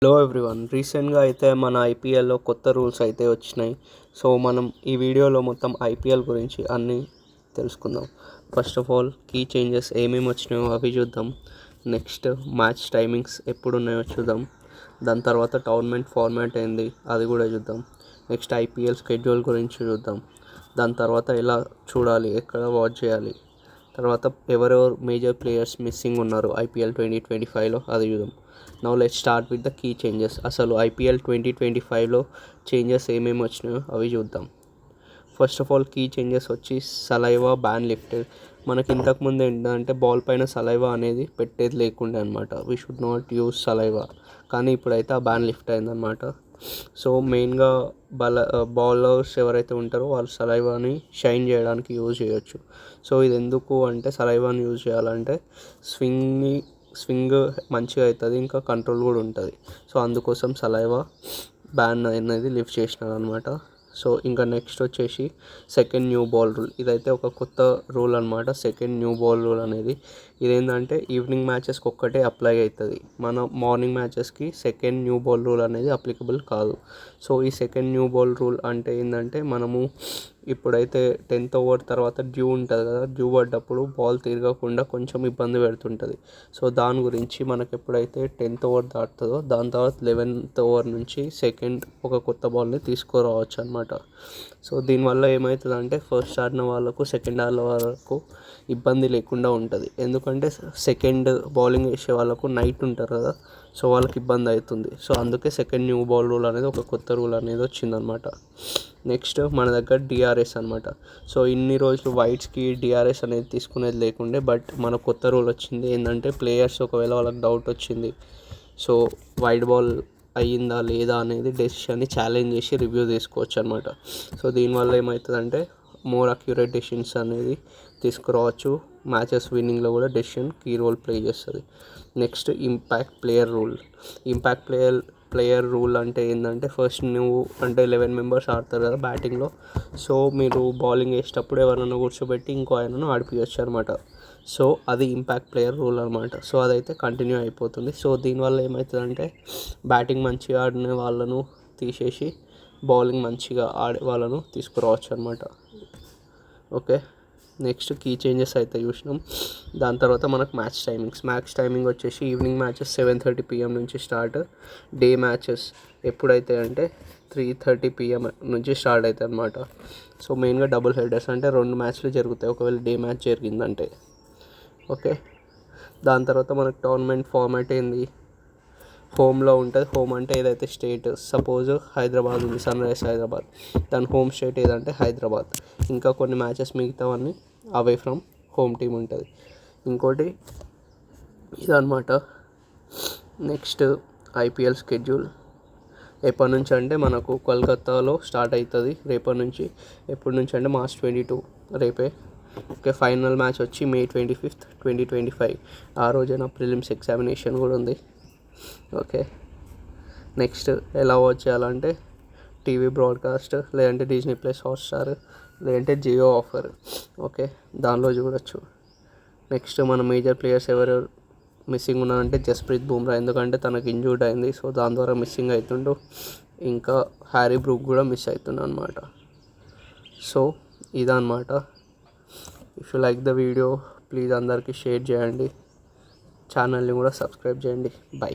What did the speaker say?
Hello everyone, రీసెంట్గా అయితే మన ఐపీఎల్లో కొత్త రూల్స్ అయితే వచ్చినాయి. సో మనం ఈ వీడియోలో మొత్తం ఐపీఎల్ గురించి అన్నీ తెలుసుకుందాం. First of all key changes ఏమేమి వచ్చినాయో అవి చూద్దాం. నెక్స్ట్ మ్యాచ్ టైమింగ్స్ ఎప్పుడు ఉన్నాయో చూద్దాం. దాని తర్వాత టోర్నమెంట్ ఫార్మాట్ ఏంది అది కూడా చూద్దాం. నెక్స్ట్ ఐపీఎల్ స్కెడ్యూల్ గురించి చూద్దాం. దాని తర్వాత ఎలా చూడాలి, ఎక్కడ వాచ్ చేయాలి, తర్వాత ఎవరెవరు మేజర్ ప్లేయర్స్ మిస్సింగ్ ఉన్నారు ఐపీఎల్ 2025లో అది చూద్దాం. Now let's start with the key changes. అసలు ఐపీఎల్ 2025లో చేంజెస్ ఏమేమి వచ్చినాయో అవి చూద్దాం. First of all key changes వచ్చి సలైవా బ్యాన్ లిఫ్టెడ్. మనకి ఇంతకుముందు ఏంటంటే బాల్ పైన సలైవా అనేది పెట్టేది లేకుండే అనమాట. We should not use saliva. కానీ ఇప్పుడైతే ఆ బ్యాన్ లిఫ్ట్ అయిందనమాట. సో మెయిన్గా బౌలర్స్ ఎవరైతే ఉంటారో వాళ్ళు సలైవాని షైన్ చేయడానికి యూజ్ చేయొచ్చు. సో ఇది ఎందుకు అంటే సలైవాని యూజ్ చేయాలంటే స్వింగ్ మంచిగా అవుతుంది, ఇంకా కంట్రోల్ కూడా ఉంటుంది. సో అందుకోసం సలైవా బ్యాన్ అనేది లిఫ్ట్ చేసినారు అనమాట. సో ఇంకా నెక్స్ట్ వచ్చేసి సెకండ్ న్యూ బాల్ రూల్. ఇదైతే ఒక కొత్త రూల్ అనమాట. సెకండ్ న్యూ బాల్ రూల్ అనేది ఇదేంటంటే ఈవినింగ్ మ్యాచెస్కి ఒక్కటే అప్లై అవుతుంది. మన మార్నింగ్ మ్యాచెస్కి సెకండ్ న్యూ బాల్ రూల్ అనేది అప్లికబుల్ కాదు. సో ఈ సెకండ్ న్యూ బాల్ రూల్ అంటే ఏంటంటే మనము ఇప్పుడైతే 10th ఓవర్ తర్వాత డ్యూ ఉంటుంది కదా, డ్యూ పడ్డప్పుడు బాల్ తిరగకుండా కొంచెం ఇబ్బంది పెడుతుంటుంది. సో దాని గురించి మనకు ఎప్పుడైతే 10th ఓవర్ దాటుతుందో దాని తర్వాత 11th ఓవర్ నుంచి సెకండ్ ఒక కొత్త బాల్ని తీసుకురావచ్చు అనమాట. సో దీనివల్ల ఏమవుతుందంటే ఫస్ట్ ఆడిన వాళ్ళకు సెకండ్ ఆడిన వాళ్ళకు ఇబ్బంది లేకుండా ఉంటుంది. ఎందుకంటే సెకండ్ బౌలింగ్ వేసే వాళ్ళకు నైట్ ఉంటారు కదా, సో వాళ్ళకి ఇబ్బంది అవుతుంది. సో అందుకే సెకండ్ న్యూ బాల్ రూల్ అనేది ఒక కొత్త రూల్ అనేది వచ్చిందనమాట. నెక్స్ట్ మన దగ్గర డిఆర్ఎస్ అనమాట. సో ఇన్ని రోజులు వైట్స్కి డిఆర్ఎస్ అనేది తీసుకునేది లేకుండే, బట్ మన కొత్త రూల్ వచ్చింది. ఏంటంటే ప్లేయర్స్ ఒకవేళ వాళ్ళకి డౌట్ వచ్చింది, సో వైడ్ బాల్ అయ్యిందా లేదా అనేది డెసిషన్ని ఛాలెంజ్ చేసి రివ్యూ తీసుకోవచ్చు అనమాట. సో దీనివల్ల ఏమవుతుందంటే మోర్ అక్యురేట్ డెసిషన్స్ అనేది తీసుకురావచ్చు. మ్యాచెస్ విన్నింగ్లో కూడా డెసిషన్ కీ రోల్ ప్లే చేస్తుంది. నెక్స్ట్ ఇంపాక్ట్ ప్లేయర్ రూల్ అంటే ఏంటంటే ఫస్ట్ నువ్వు అంటే 11 మెంబర్స్ ఆడతారు కదా బ్యాటింగ్లో. సో మీరు బౌలింగ్ వేసేటప్పుడు ఎవరైనా కూర్చోబెట్టి ఇంకో ఆయనను ఆడిపించచ్చు అనమాట. సో అది ఇంపాక్ట్ ప్లేయర్ రూల్ అనమాట. సో అదైతే కంటిన్యూ అయిపోతుంది. సో దీనివల్ల ఏమవుతుందంటే బ్యాటింగ్ మంచిగా ఆడిన వాళ్ళను తీసేసి బౌలింగ్ మంచిగా ఆడే వాళ్ళను తీసుకురావచ్చు అనమాట. ఓకే, నెక్స్ట్ కీ చేంజెస్ అయితే చూసినాం. దాని తర్వాత మనకు మ్యాచ్ టైమింగ్ వచ్చేసి ఈవినింగ్ మ్యాచెస్ 7:30 PM నుంచి స్టార్ట్. డే మ్యాచెస్ ఎప్పుడైతే అంటే 3:30 PM నుంచి స్టార్ట్ అవుతాయి అనమాట. సో మెయిన్గా డబుల్ హెడర్స్ అంటే 2 మ్యాచ్లు జరుగుతాయి ఒకవేళ డే మ్యాచ్ జరిగిందంటే. ఓకే, దాని తర్వాత మనకు టోర్నమెంట్ ఫార్మాట్ ఏంది, హోమ్లో ఉంటుంది. హోమ్ అంటే ఏదైతే స్టేట్, సపోజ్ హైదరాబాద్ ఉంది, సన్ రైజర్స్ హైదరాబాద్, దాని హోమ్ స్టేట్ ఏదంటే హైదరాబాద్. ఇంకా కొన్ని మ్యాచెస్ మిగతావన్నీ అవే ఫ్రమ్ హోమ్ టీమ్ ఉంటుంది. ఇంకోటి ఇదన్నమాట. నెక్స్ట్ ఐపీఎల్ స్కెడ్యూల్ ఎప్పటి నుంచి అంటే మనకు కోల్కతాలో స్టార్ట్ అవుతుంది రేపటి నుంచి. ఎప్పటి నుంచి అంటే March 22 రేపే. ఓకే, ఫైనల్ మ్యాచ్ వచ్చి May 25th, 2025. ఆ రోజైన ప్రిలిమ్స్ ఎగ్జామినేషన్ కూడా ఉంది. ఓకే, నెక్స్ట్ ఎలా వాచ్ చేయాలంటే టీవీ బ్రాడ్కాస్ట్, లేదంటే డిజ్నీ ప్లస్ హాట్స్టార్, లేదంటే జియో ఆఫర్. ఓకే, దానిలో చూడొచ్చు. నెక్స్ట్ మన మేజర్ ప్లేయర్స్ ఎవరెవరు మిస్సింగ్ ఉన్నారంటే జస్ప్రీత్ బుమ్రా, ఎందుకంటే తనకు ఇంజూర్డ్ అయింది. సో దాని ద్వారా మిస్సింగ్ అవుతుండు. ఇంకా హ్యారీ బ్రూక్ కూడా మిస్ అవుతుండు అనమాట. సో ఇదన్నమాట. If you like the video please అందరికీ షేర్ చేయండి, ఛానల్ని కూడా సబ్స్క్రైబ్ చేయండి. బై.